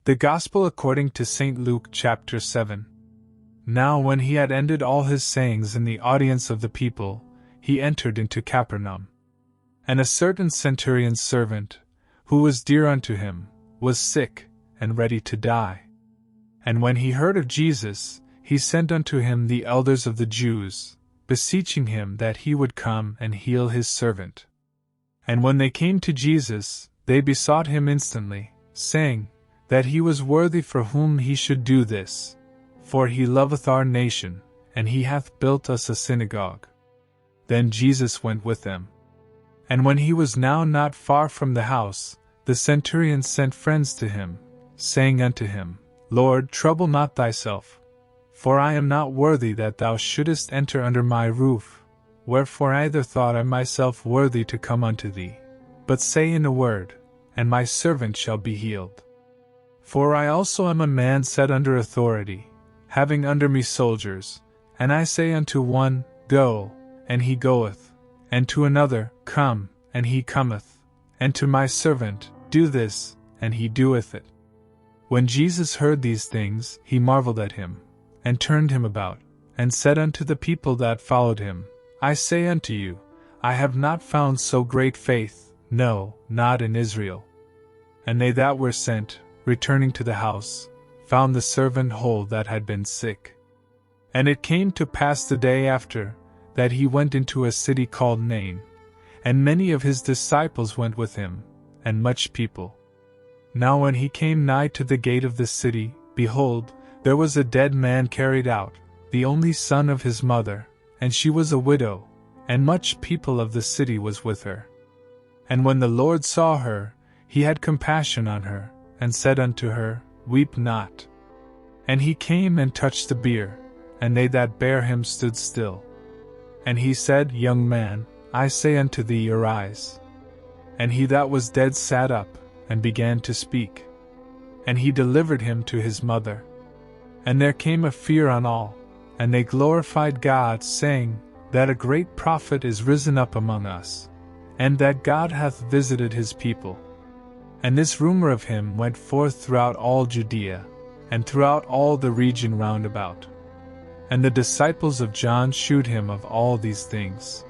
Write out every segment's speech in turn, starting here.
The Gospel according to St. Luke chapter 7. Now when he had ended all his sayings in the audience of the people, he entered into Capernaum. And a certain centurion's servant, who was dear unto him, was sick, and ready to die. And when he heard of Jesus, he sent unto him the elders of the Jews, beseeching him that he would come and heal his servant. And when they came to Jesus, they besought him instantly, saying, that he was worthy for whom he should do this, for he loveth our nation, and he hath built us a synagogue. Then Jesus went with them. And when he was now not far from the house, the centurion sent friends to him, saying unto him, Lord, trouble not thyself, for I am not worthy that thou shouldest enter under my roof, wherefore I either thought I myself worthy to come unto thee. But say in a word, and my servant shall be healed. For I also am a man set under authority, having under me soldiers, and I say unto one, Go, and he goeth, and to another, Come, and he cometh, and to my servant, Do this, and he doeth it. When Jesus heard these things, he marveled at him, and turned him about, and said unto the people that followed him, I say unto you, I have not found so great faith, no, not in Israel. And they that were sent, returning to the house, found the servant whole that had been sick. And it came to pass the day after, that he went into a city called Nain, and many of his disciples went with him, and much people. Now when he came nigh to the gate of the city, behold, there was a dead man carried out, the only son of his mother, and she was a widow, and much people of the city was with her. And when the Lord saw her, he had compassion on her, and said unto her, Weep not. And he came and touched the bier, and they that bare him stood still. And he said, Young man, I say unto thee, arise. And he that was dead sat up, and began to speak. And he delivered him to his mother. And there came a fear on all, and they glorified God, saying, that a great prophet is risen up among us, and that God hath visited his people. And this rumor of him went forth throughout all Judea, and throughout all the region round about. And the disciples of John shewed him of all these things.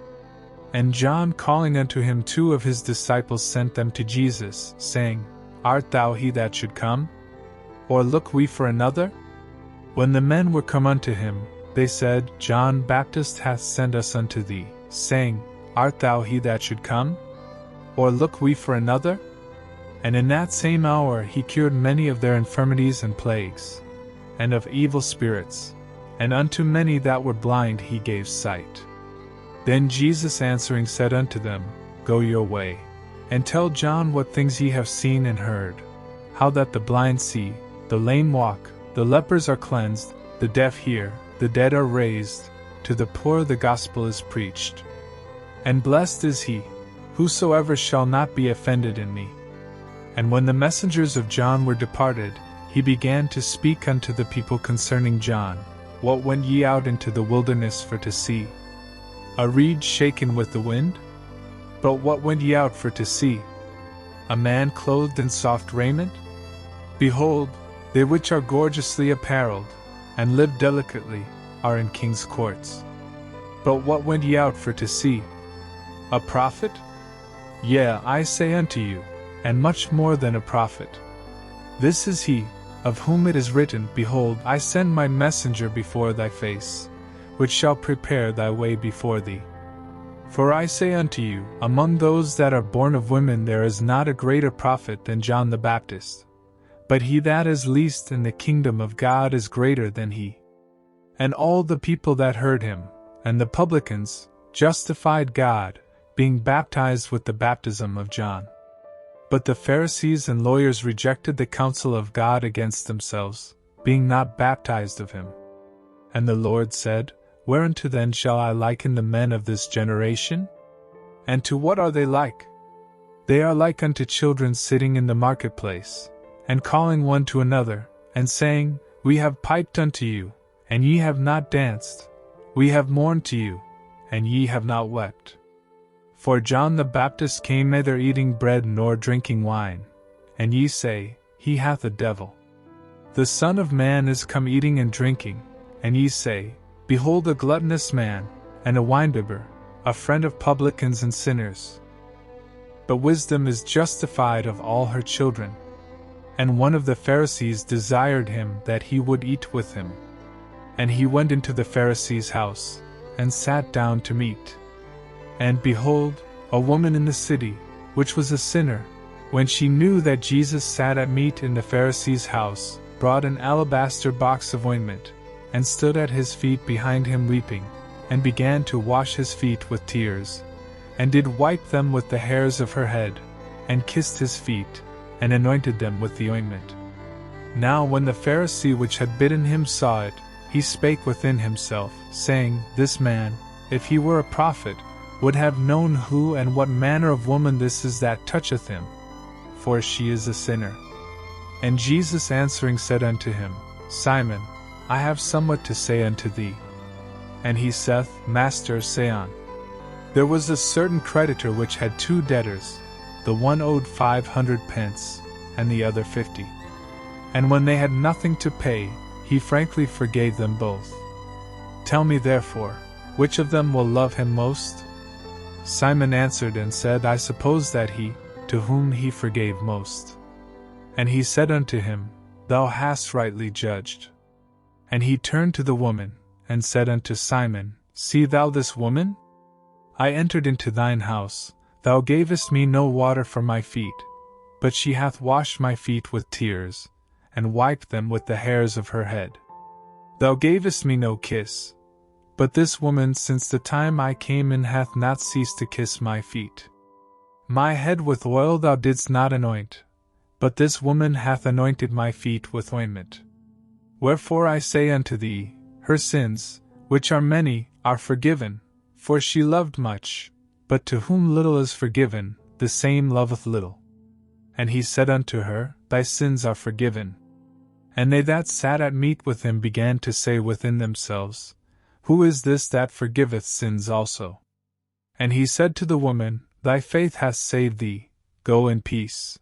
And John, calling unto him 2 of his disciples, sent them to Jesus, saying, Art thou he that should come? Or look we for another? When the men were come unto him, they said, John Baptist hath sent us unto thee, saying, Art thou he that should come? Or look we for another? And in that same hour he cured many of their infirmities and plagues, and of evil spirits, and unto many that were blind he gave sight. Then Jesus answering said unto them, Go your way, and tell John what things ye have seen and heard, how that the blind see, the lame walk, the lepers are cleansed, the deaf hear, the dead are raised, to the poor the gospel is preached. And blessed is he, whosoever shall not be offended in me. And when the messengers of John were departed, he began to speak unto the people concerning John. What went ye out into the wilderness for to see? A reed shaken with the wind? But what went ye out for to see? A man clothed in soft raiment? Behold, they which are gorgeously apparelled, and live delicately, are in king's courts. But what went ye out for to see? A prophet? Yea, I say unto you, and much more than a prophet. This is he, of whom it is written, Behold, I send my messenger before thy face, which shall prepare thy way before thee. For I say unto you, among those that are born of women there is not a greater prophet than John the Baptist. But he that is least in the kingdom of God is greater than he. And all the people that heard him, and the publicans, justified God, being baptized with the baptism of John. But the Pharisees and lawyers rejected the counsel of God against themselves, being not baptized of him. And the Lord said, Whereunto then shall I liken the men of this generation? And to what are they like? They are like unto children sitting in the marketplace, and calling one to another, and saying, We have piped unto you, and ye have not danced. We have mourned to you, and ye have not wept. For John the Baptist came neither eating bread nor drinking wine, and ye say, He hath a devil. The Son of Man is come eating and drinking, and ye say, Behold a gluttonous man, and a winebibber, a friend of publicans and sinners. But wisdom is justified of all her children. And one of the Pharisees desired him that he would eat with him. And he went into the Pharisee's house, and sat down to meat. And behold, a woman in the city, which was a sinner, when she knew that Jesus sat at meat in the Pharisee's house, brought an alabaster box of ointment, and stood at his feet behind him weeping, and began to wash his feet with tears, and did wipe them with the hairs of her head, and kissed his feet, and anointed them with the ointment. Now when the Pharisee which had bidden him saw it, he spake within himself, saying, This man, if he were a prophet, would have known who and what manner of woman this is that toucheth him, for she is a sinner. And Jesus answering said unto him, Simon, I have somewhat to say unto thee. And he saith, Master, say on. There was a certain creditor which had 2 debtors, the one owed 500 pence, and the other 50. And when they had nothing to pay, he frankly forgave them both. Tell me therefore, which of them will love him most? Simon answered and said, I suppose that he, to whom he forgave most. And he said unto him, Thou hast rightly judged. And he turned to the woman, and said unto Simon, See thou this woman? I entered into thine house, thou gavest me no water for my feet, but she hath washed my feet with tears, and wiped them with the hairs of her head. Thou gavest me no kiss, but this woman since the time I came in hath not ceased to kiss my feet. My head with oil thou didst not anoint, but this woman hath anointed my feet with ointment. Wherefore I say unto thee, her sins, which are many, are forgiven, for she loved much, but to whom little is forgiven, the same loveth little. And he said unto her, Thy sins are forgiven. And they that sat at meat with him began to say within themselves, Who is this that forgiveth sins also? And he said to the woman, Thy faith hath saved thee, go in peace.